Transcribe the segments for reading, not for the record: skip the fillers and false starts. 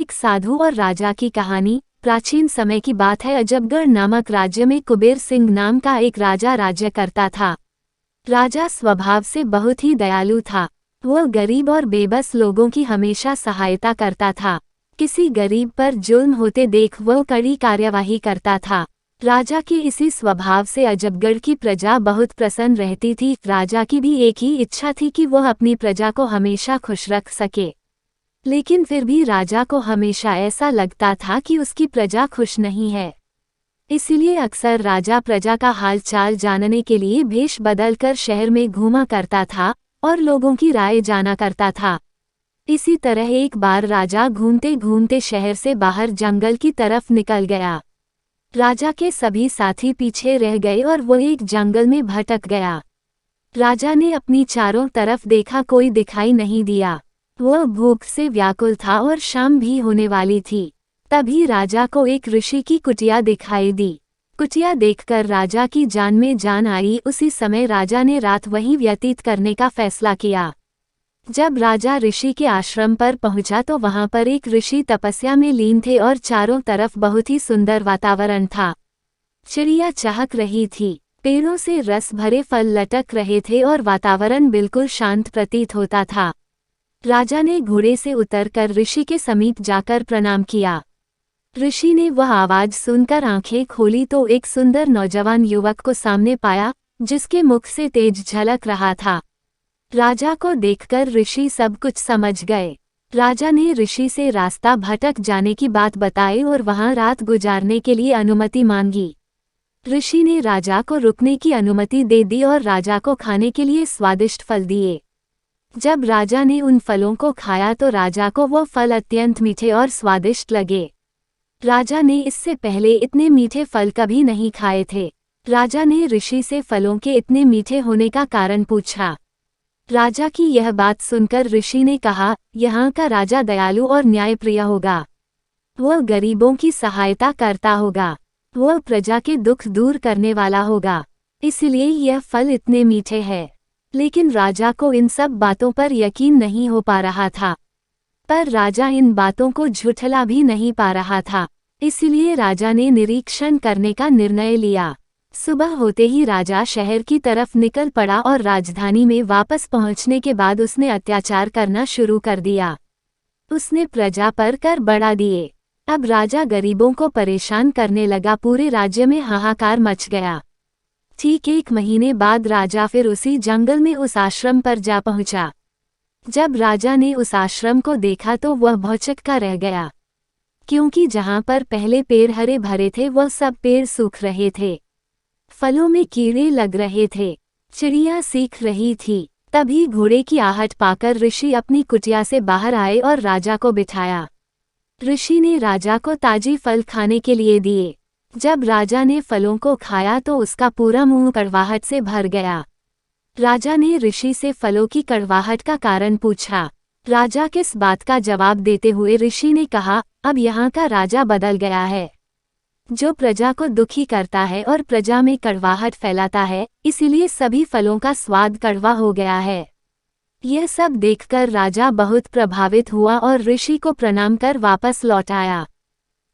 एक साधु और राजा की कहानी। प्राचीन समय की बात है। अजबगढ़ नामक राज्य में कुबेर सिंह नाम का एक राजा राज्य करता था। राजा स्वभाव से बहुत ही दयालु था। वह गरीब और बेबस लोगों की हमेशा सहायता करता था। किसी गरीब पर जुल्म होते देख वह कड़ी कार्यवाही करता था। राजा के इसी स्वभाव से अजबगढ़ की प्रजा बहुत प्रसन्न रहती थी। राजा की भी एक ही इच्छा थी कि वह अपनी प्रजा को हमेशा खुश रख सके, लेकिन फिर भी राजा को हमेशा ऐसा लगता था कि उसकी प्रजा खुश नहीं है। इसलिए अक्सर राजा प्रजा का हाल चाल जानने के लिए भेष बदलकर शहर में घूमा करता था और लोगों की राय जाना करता था। इसी तरह एक बार राजा घूमते घूमते शहर से बाहर जंगल की तरफ निकल गया। राजा के सभी साथी पीछे रह गए और वो एक जंगल में भटक गया। राजा ने अपनी चारों तरफ देखा, कोई दिखाई नहीं दिया। वह भूख से व्याकुल था और शाम भी होने वाली थी। तभी राजा को एक ऋषि की कुटिया दिखाई दी। कुटिया देखकर राजा की जान में जान आई। उसी समय राजा ने रात वहीं व्यतीत करने का फैसला किया। जब राजा ऋषि के आश्रम पर पहुंचा तो वहां पर एक ऋषि तपस्या में लीन थे और चारों तरफ बहुत ही सुंदर वातावरण था। चिड़िया चहक रही थी, पेड़ों से रस भरे फल लटक रहे थे और वातावरण बिल्कुल शांत प्रतीत होता था। राजा ने घोड़े से उतरकर ऋषि के समीप जाकर प्रणाम किया। ऋषि ने वह आवाज सुनकर आंखें खोली तो एक सुंदर नौजवान युवक को सामने पाया, जिसके मुख से तेज झलक रहा था। राजा को देखकर ऋषि सब कुछ समझ गए। राजा ने ऋषि से रास्ता भटक जाने की बात बताई और वहां रात गुजारने के लिए अनुमति मांगी। ऋषि ने राजा को रुकने की अनुमति दे दी और राजा को खाने के लिए स्वादिष्ट फल दिए। जब राजा ने उन फलों को खाया तो राजा को वो फल अत्यंत मीठे और स्वादिष्ट लगे। राजा ने इससे पहले इतने मीठे फल कभी नहीं खाए थे। राजा ने ऋषि से फलों के इतने मीठे होने का कारण पूछा। राजा की यह बात सुनकर ऋषि ने कहा, यहाँ का राजा दयालु और न्यायप्रिय होगा। वह गरीबों की सहायता करता होगा। वह प्रजा के दुख दूर करने वाला होगा, इसलिए यह फल इतने मीठे हैं। लेकिन राजा को इन सब बातों पर यकीन नहीं हो पा रहा था। पर राजा इन बातों को झुठला भी नहीं पा रहा था, इसलिए राजा ने निरीक्षण करने का निर्णय लिया। सुबह होते ही राजा शहर की तरफ निकल पड़ा और राजधानी में वापस पहुंचने के बाद उसने अत्याचार करना शुरू कर दिया। उसने प्रजा पर कर बढ़ा दिए। अब राजा गरीबों को परेशान करने लगा। पूरे राज्य में हाहाकार मच गया। ठीक 1 महीने बाद राजा फिर उसी जंगल में उस आश्रम पर जा पहुंचा। जब राजा ने उस आश्रम को देखा तो वह भौचक्का रह गया, क्योंकि जहां पर पहले पेड़ हरे भरे थे वह सब पेड़ सूख रहे थे। फलों में कीड़े लग रहे थे, चिड़िया सीख रही थी। तभी घोड़े की आहट पाकर ऋषि अपनी कुटिया से बाहर आए और राजा को बिठाया। ऋषि ने राजा को ताजी फल खाने के लिए दिए। जब राजा ने फलों को खाया तो उसका पूरा मुंह कड़वाहट से भर गया। राजा ने ऋषि से फलों की कड़वाहट का कारण पूछा। राजा किस बात का जवाब देते हुए ऋषि ने कहा, अब यहाँ का राजा बदल गया है, जो प्रजा को दुखी करता है और प्रजा में कड़वाहट फैलाता है, इसीलिए सभी फलों का स्वाद कड़वा हो गया है। यह सब देखकर राजा बहुत प्रभावित हुआ और ऋषि को प्रणाम कर वापस लौट आया।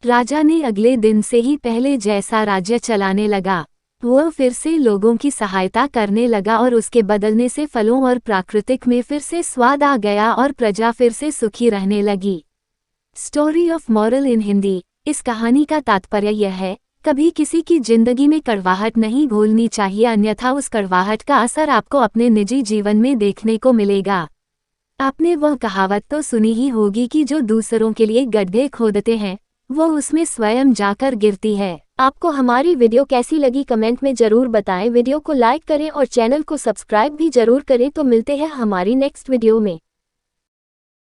राजा ने अगले दिन से ही पहले जैसा राज्य चलाने लगा। वह फिर से लोगों की सहायता करने लगा और उसके बदलने से फलों और प्राकृतिक में फिर से स्वाद आ गया और प्रजा फिर से सुखी रहने लगी। स्टोरी ऑफ मॉरल इन हिंदी। इस कहानी का तात्पर्य यह है, कभी किसी की जिंदगी में कड़वाहट नहीं घोलनी चाहिए, अन्यथा उस कड़वाहट का असर आपको अपने निजी जीवन में देखने को मिलेगा। आपने वह कहावत तो सुनी ही होगी कि जो दूसरों के लिए गड्ढे खोदते हैं वो उसमें स्वयं जाकर गिरती है। आपको हमारी वीडियो कैसी लगी कमेंट में जरूर बताएं। वीडियो को लाइक करें और चैनल को सब्सक्राइब भी जरूर करें। तो मिलते हैं हमारी नेक्स्ट वीडियो में।